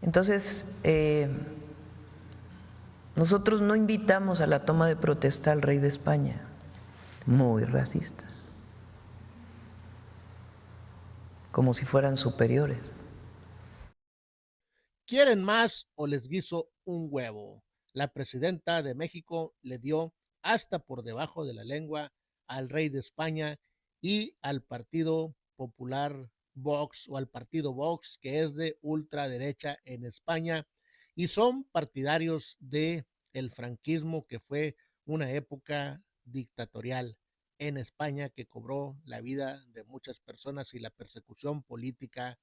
Entonces, nosotros no invitamos a la toma de protesta al rey de España, muy racista, como si fueran superiores. ¿Quieren más o les guiso un huevo? La presidenta de México le dio hasta por debajo de la lengua al rey de España y al Partido Popular Vox o al partido Vox, que es de ultraderecha en España y son partidarios de el franquismo, que fue una época dictatorial en España que cobró la vida de muchas personas y la persecución política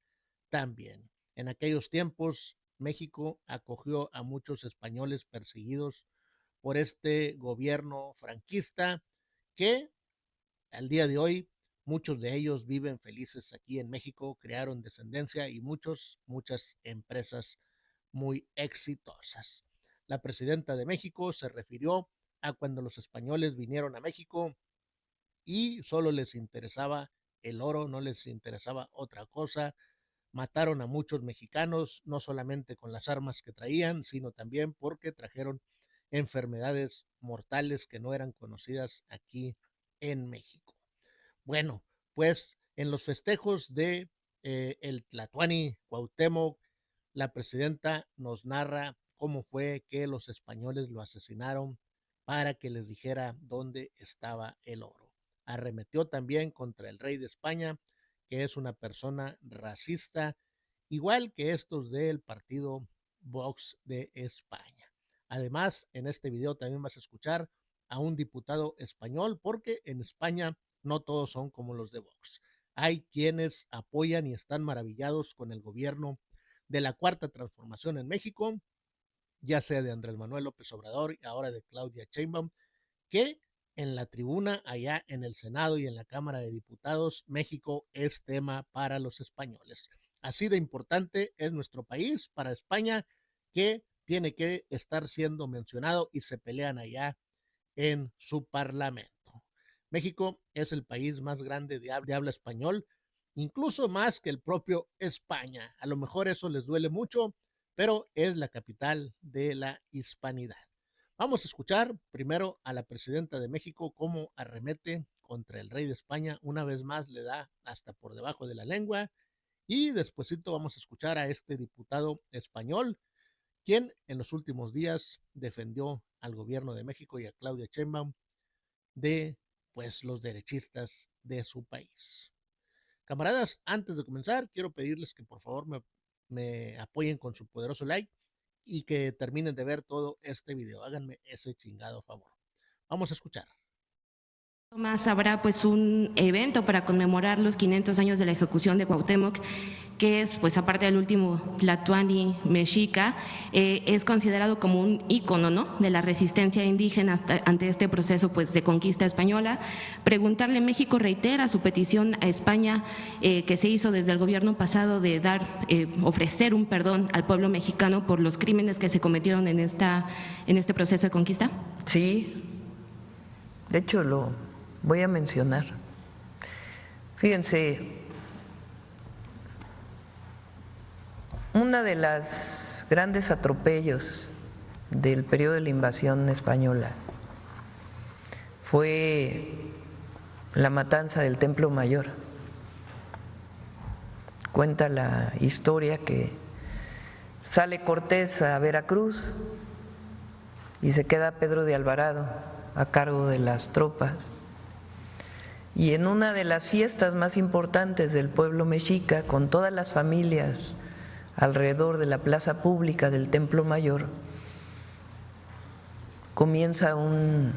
también. En aquellos tiempos, México acogió a muchos españoles perseguidos por este gobierno franquista que al día de hoy muchos de ellos viven felices aquí en México, crearon descendencia y muchas empresas muy exitosas. La presidenta de México se refirió a cuando los españoles vinieron a México y solo les interesaba el oro, no les interesaba otra cosa. Mataron a muchos mexicanos, no solamente con las armas que traían, sino también porque trajeron enfermedades mortales que no eran conocidas aquí en México. Bueno, pues en los festejos de el Tlatuani Cuauhtémoc, la presidenta nos narra cómo fue que los españoles lo asesinaron para que les dijera dónde estaba el oro. Arremetió también contra el rey de España, que es una persona racista, igual que estos del partido Vox de España. Además, en este video también vas a escuchar a un diputado español, porque en España no todos son como los de Vox. Hay quienes apoyan y están maravillados con el gobierno de la Cuarta Transformación en México, ya sea de Andrés Manuel López Obrador y ahora de Claudia Sheinbaum, que en la tribuna allá en el Senado y en la Cámara de Diputados, México es tema para los españoles. Así de importante es nuestro país para España, que tiene que estar siendo mencionado y se pelean allá en su parlamento. México es el país más grande de habla español, incluso más que el propio España. A lo mejor eso les duele mucho, pero es la capital de la hispanidad. Vamos a escuchar primero a la presidenta de México cómo arremete contra el rey de España. Una vez más le da hasta por debajo de la lengua. Y despuesito vamos a escuchar a este diputado español, quien en los últimos días defendió al gobierno de México y a Claudia Sheinbaum de pues los derechistas de su país. Camaradas, antes de comenzar, quiero pedirles que por favor me apoyen con su poderoso like y que terminen de ver todo este video. Háganme ese chingado favor. Vamos a escuchar. Más habrá pues un evento para conmemorar los 500 años de la ejecución de Cuauhtémoc, que es, pues aparte del último Tlatuani mexica, es considerado como un ícono, ¿no?, de la resistencia indígena ante este proceso pues de conquista española. Preguntarle, México reitera su petición a España que se hizo desde el gobierno pasado de ofrecer un perdón al pueblo mexicano por los crímenes que se cometieron en este proceso de conquista. Sí, de hecho lo voy a mencionar. Fíjense, una de las grandes atropellos del periodo de la invasión española fue la matanza del Templo Mayor. Cuenta la historia que sale Cortés a Veracruz y se queda Pedro de Alvarado a cargo de las tropas. Y en una de las fiestas más importantes del pueblo mexica, con todas las familias alrededor de la plaza pública del Templo Mayor, comienza una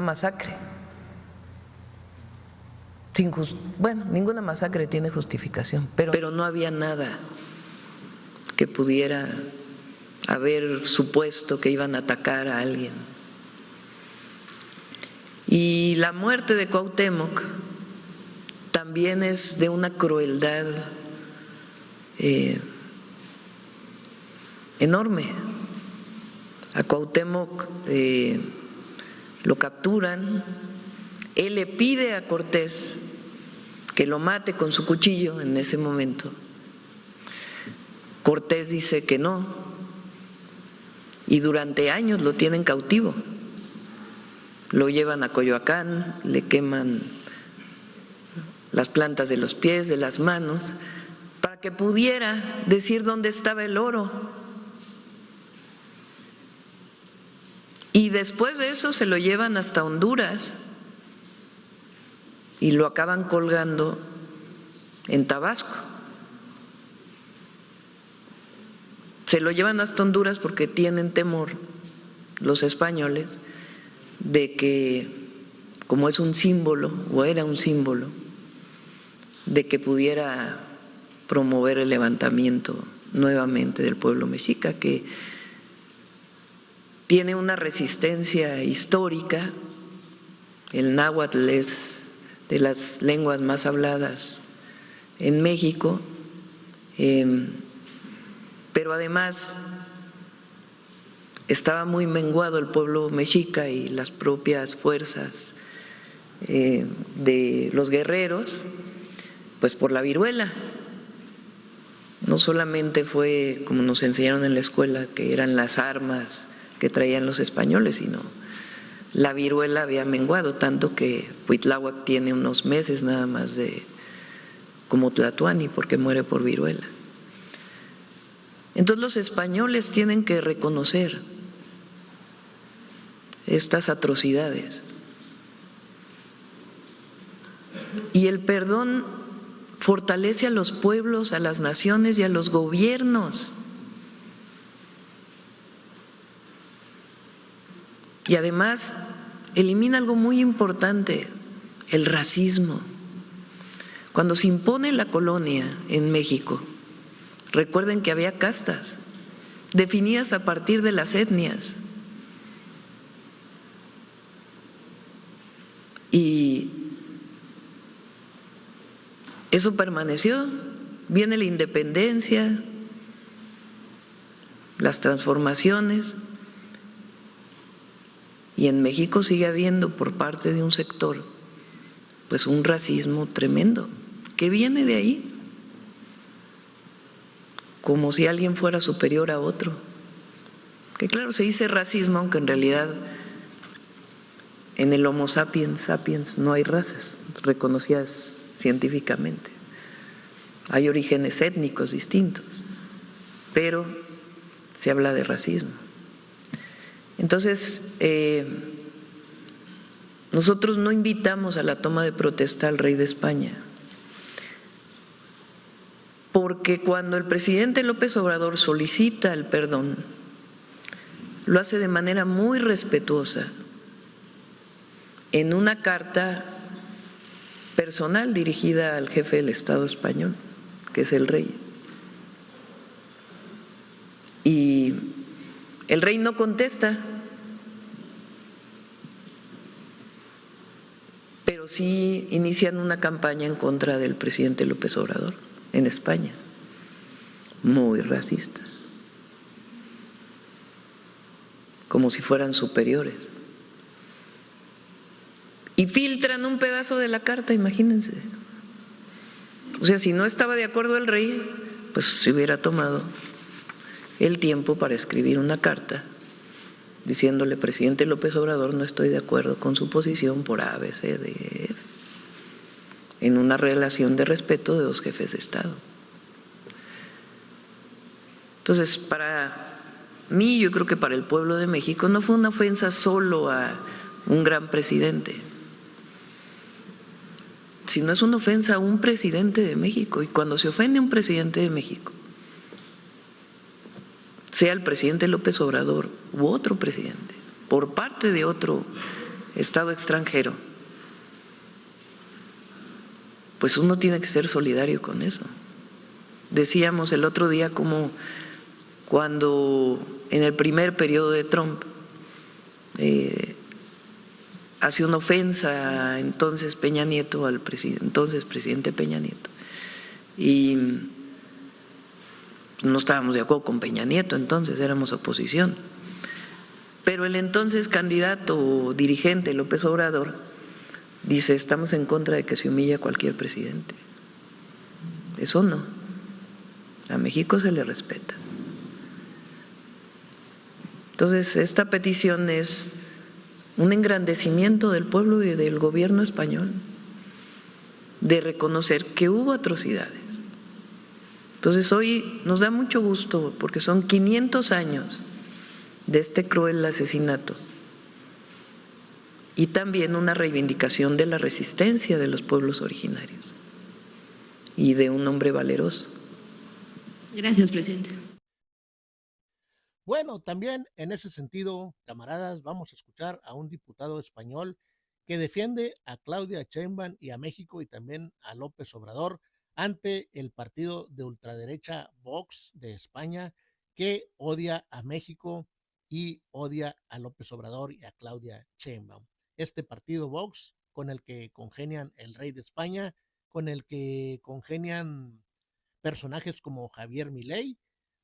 masacre. Bueno, ninguna masacre tiene justificación, pero no había nada que pudiera haber supuesto que iban a atacar a alguien. Y la muerte de Cuauhtémoc también es de una crueldad enorme. A Cuauhtémoc lo capturan, él le pide a Cortés que lo mate con su cuchillo en ese momento. Cortés dice que no, y durante años lo tienen cautivo. Lo llevan a Coyoacán, le queman las plantas de los pies, de las manos, para que pudiera decir dónde estaba el oro. Y después de eso se lo llevan hasta Honduras y lo acaban colgando en Tabasco. Se lo llevan hasta Honduras porque tienen temor los españoles de que, como es un símbolo, o era un símbolo, de que pudiera promover el levantamiento nuevamente del pueblo mexica, que tiene una resistencia histórica. El náhuatl es de las lenguas más habladas en México, pero además estaba muy menguado el pueblo mexica y las propias fuerzas de los guerreros, pues por la viruela. No solamente fue, como nos enseñaron en la escuela, que eran las armas que traían los españoles, sino la viruela había menguado, tanto que Cuitláhuac tiene unos meses nada más como Tlatuani, porque muere por viruela. Entonces los españoles tienen que reconocer estas atrocidades. Y el perdón fortalece a los pueblos, a las naciones y a los gobiernos. Y además elimina algo muy importante, el racismo. Cuando se impone la colonia en México, recuerden que había castas definidas a partir de las etnias. Y eso permaneció. Viene la independencia, las transformaciones, y en México sigue habiendo por parte de un sector pues un racismo tremendo que viene de ahí, como si alguien fuera superior a otro. Que claro, se dice racismo, aunque en realidad en el Homo sapiens sapiens no hay razas reconocidas científicamente. Hay orígenes étnicos distintos, pero se habla de racismo. Entonces, nosotros no invitamos a la toma de protesta al rey de España, porque cuando el presidente López Obrador solicita el perdón, lo hace de manera muy respetuosa, en una carta personal dirigida al jefe del Estado español, que es el rey. Y el rey no contesta, pero sí inician una campaña en contra del presidente López Obrador en España, muy racista, como si fueran superiores. Y filtran un pedazo de la carta, imagínense. O sea, si no estaba de acuerdo el rey, pues se hubiera tomado el tiempo para escribir una carta diciéndole: presidente López Obrador, no estoy de acuerdo con su posición por A, B, C, D, E, F, en una relación de respeto de dos jefes de Estado. Entonces, para mí, yo creo que para el pueblo de México no fue una ofensa solo a un gran presidente, sino es una ofensa a un presidente de México. Y cuando se ofende a un presidente de México, sea el presidente López Obrador u otro presidente, por parte de otro Estado extranjero, pues uno tiene que ser solidario con eso. Decíamos el otro día como cuando en el primer periodo de Trump hace una ofensa a entonces Peña Nieto, al entonces presidente Peña Nieto, y no estábamos de acuerdo con Peña Nieto, entonces éramos oposición, pero el entonces candidato o dirigente López Obrador dice: estamos en contra de que se humille a cualquier presidente. Eso no. A México se le respeta. Entonces, esta petición es un engrandecimiento del pueblo y del gobierno español, de reconocer que hubo atrocidades. Entonces, hoy nos da mucho gusto porque son 500 años de este cruel asesinato y también una reivindicación de la resistencia de los pueblos originarios y de un hombre valeroso. Gracias, presidente. Bueno, también en ese sentido, camaradas, vamos a escuchar a un diputado español que defiende a Claudia Sheinbaum y a México y también a López Obrador ante el partido de ultraderecha Vox de España, que odia a México y odia a López Obrador y a Claudia Sheinbaum. Este partido Vox, con el que congenian el rey de España, con el que congenian personajes como Javier Milei,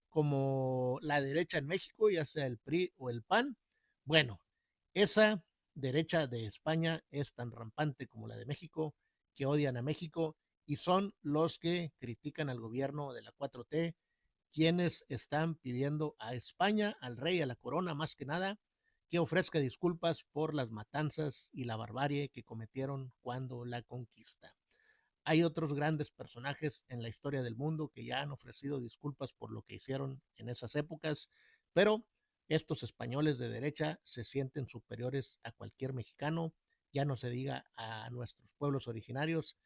como la derecha en México, ya sea el PRI o el PAN. Bueno, esa derecha de España es tan rampante como la de México, que odian a México y son los que critican al gobierno de la 4T, quienes están pidiendo a España, al rey, a la corona, más que nada, que ofrezca disculpas por las matanzas y la barbarie que cometieron cuando la conquista. Hay otros grandes personajes en la historia del mundo que ya han ofrecido disculpas por lo que hicieron en esas épocas, pero estos españoles de derecha se sienten superiores a cualquier mexicano, ya no se diga a nuestros pueblos originarios,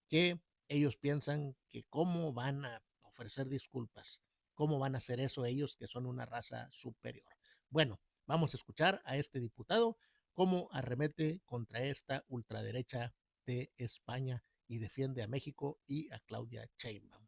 que ellos piensan que cómo van a ofrecer disculpas, cómo van a hacer eso ellos que son una raza superior. Bueno, vamos a escuchar a este diputado cómo arremete contra esta ultraderecha de España y defiende a México y a Claudia Sheinbaum.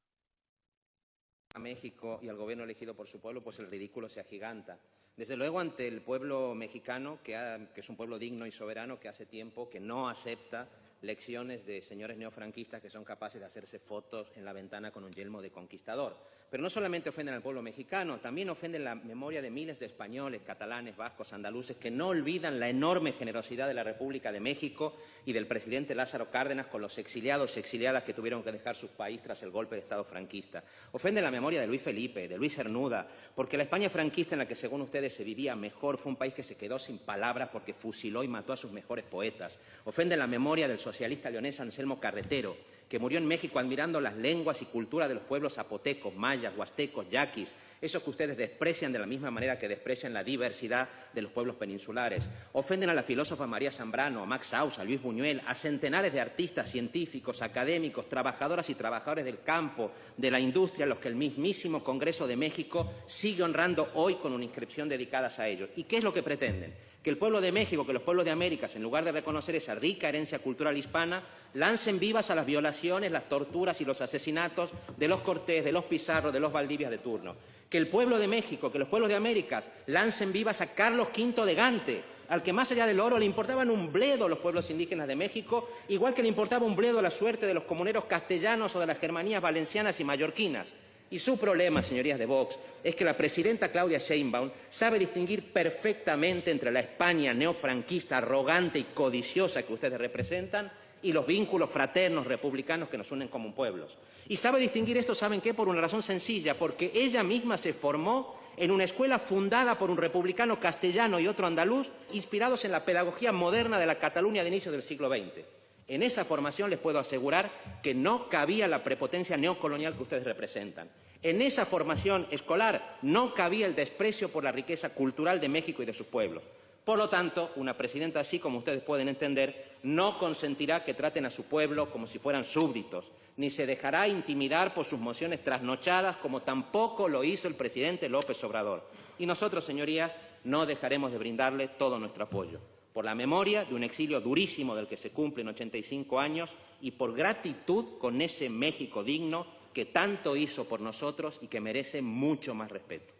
A México y al gobierno elegido por su pueblo, pues el ridículo se agiganta. Desde luego ante el pueblo mexicano, que es un pueblo digno y soberano, que hace tiempo que no acepta lecciones de señores neofranquistas que son capaces de hacerse fotos en la ventana con un yelmo de conquistador. Pero no solamente ofenden al pueblo mexicano, también ofenden la memoria de miles de españoles, catalanes, vascos, andaluces, que no olvidan la enorme generosidad de la República de México y del presidente Lázaro Cárdenas con los exiliados y exiliadas que tuvieron que dejar su país tras el golpe de Estado franquista. Ofenden la memoria de Luis Felipe, de Luis Cernuda, porque la España franquista en la que, según ustedes, se vivía mejor fue un país que se quedó sin palabras porque fusiló y mató a sus mejores poetas. Ofenden la memoria del socialista leonés Anselmo Carretero, que murió en México admirando las lenguas y cultura de los pueblos zapotecos, mayas, huastecos, yaquis, esos que ustedes desprecian de la misma manera que desprecian la diversidad de los pueblos peninsulares. Ofenden a la filósofa María Zambrano, a Max Aus, a Luis Buñuel, a centenares de artistas, científicos, académicos, trabajadoras y trabajadores del campo, de la industria, a los que el mismísimo Congreso de México sigue honrando hoy con una inscripción dedicada a ellos. ¿Y qué es lo que pretenden? Que el pueblo de México, que los pueblos de Américas, en lugar de reconocer esa rica herencia cultural hispana, lancen vivas a las violaciones, las torturas y los asesinatos de los Cortés, de los Pizarro, de los Valdivias de turno. Que el pueblo de México, que los pueblos de Américas, lancen vivas a Carlos V de Gante, al que más allá del oro le importaban un bledo los pueblos indígenas de México, igual que le importaba un bledo la suerte de los comuneros castellanos o de las germanías valencianas y mallorquinas. Y su problema, señorías de Vox, es que la presidenta Claudia Sheinbaum sabe distinguir perfectamente entre la España neofranquista, arrogante y codiciosa que ustedes representan y los vínculos fraternos republicanos que nos unen como pueblos. Y sabe distinguir esto, ¿saben qué? Por una razón sencilla, porque ella misma se formó en una escuela fundada por un republicano castellano y otro andaluz, inspirados en la pedagogía moderna de la Cataluña de inicios del siglo XX. En esa formación les puedo asegurar que no cabía la prepotencia neocolonial que ustedes representan. En esa formación escolar no cabía el desprecio por la riqueza cultural de México y de sus pueblos. Por lo tanto, una presidenta así, como ustedes pueden entender, no consentirá que traten a su pueblo como si fueran súbditos, ni se dejará intimidar por sus mociones trasnochadas, como tampoco lo hizo el presidente López Obrador. Y nosotros, señorías, no dejaremos de brindarle todo nuestro apoyo, por la memoria de un exilio durísimo del que se cumplen 85 años y por gratitud con ese México digno que tanto hizo por nosotros y que merece mucho más respeto.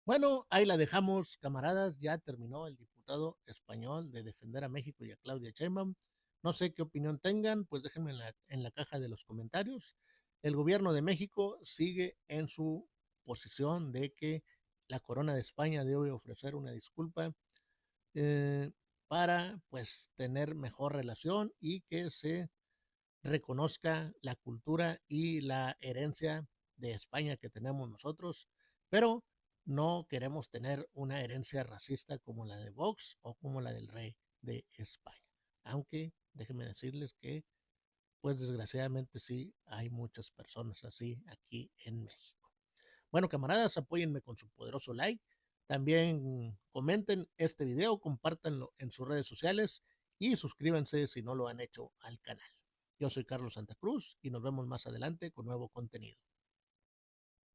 Bueno, ahí la dejamos, camaradas. Ya terminó el diputado español de defender a México y a Claudia Sheinbaum. No sé qué opinión tengan, pues déjenme en la caja de los comentarios. El gobierno de México sigue en su posición de que la corona de España debe ofrecer una disculpa para pues tener mejor relación y que se reconozca la cultura y la herencia de España que tenemos nosotros, pero no queremos tener una herencia racista como la de Vox o como la del rey de España. Aunque déjenme decirles que, pues desgraciadamente sí, hay muchas personas así aquí en México. Bueno, camaradas, apóyenme con su poderoso like. También comenten este video, compártanlo en sus redes sociales y suscríbanse si no lo han hecho al canal. Yo soy Carlos Santa Cruz y nos vemos más adelante con nuevo contenido.